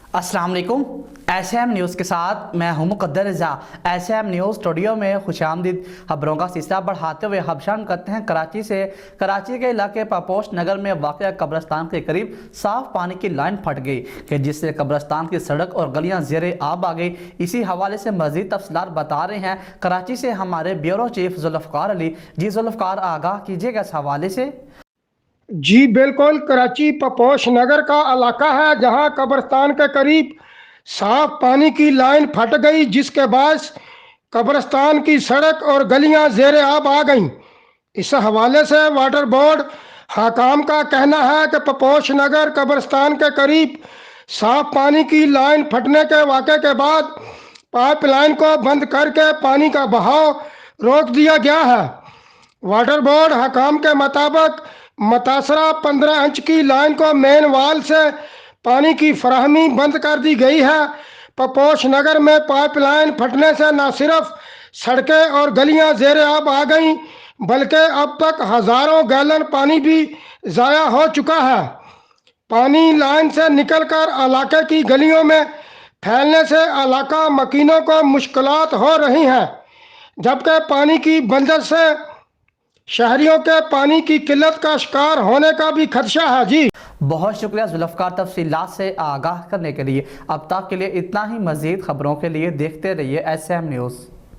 अस्सलाम वालेकुम। SM news के साथ मैं हूं मुक़द्दर रज़ा। SM न्यूज़ स्टूडियो में खुशामदीद। खबरों का सिलसिला बढ़ाते हुए हबशान करते हैं कराची से। कराची के इलाके पापोश नगर में वाक़या कब्रिस्तान के करीब साफ पानी की लाइन फट गई कि जिससे कब्रिस्तान की सड़क और गलियां ज़ेरे आब आ गई। इसी हवाले से मज़ीद तफसीलात बता रहे हैं कराची से हमारे ब्यूरो चीफ जुल्फ़कार अली। जी जुल्फ़कार, आगाह कीजिएगा इस हवाले से। जी बिल्कुल, कराची पपोश नगर का इलाका है जहां कब्रिस्तान के करीब साफ पानी की लाइन फट गई, जिसके बायस कब्रिस्तान की सड़क और गलियां ज़ेरे आब आ गईं। इस हवाले से वाटर बोर्ड हकाम का कहना है कि पपोश नगर कब्रिस्तान के करीब साफ पानी की लाइन फटने के वाक़े के बाद पाइपलाइन को बंद करके पानी का बहाव रोक दिया गया है। वाटर बोर्ड हकाम के मुताबिक मुतासरा 15 इंच की लाइन को मेन वाल से पानी की फराहमी बंद कर दी गई है। पपोश नगर में पाइपलाइन फटने से न सिर्फ सड़कें और गलियां ज़ेरे आब आ गईं, बल्कि अब तक हज़ारों गैलन पानी भी ज़ाया हो चुका है। पानी लाइन से निकलकर इलाके की गलियों में फैलने से इलाका मकीनों को मुश्किलात हो रही हैं, जबकि पानी की बंदश से शहरियों के पानी की किल्लत का शिकार होने का भी खदशा है। जी बहुत शुक्रिया जुल्फ़कार तफसीलात से आगाह करने के लिए। अब तक के लिए इतना ही। मज़ीद खबरों के लिए देखते रहिए SM न्यूज़।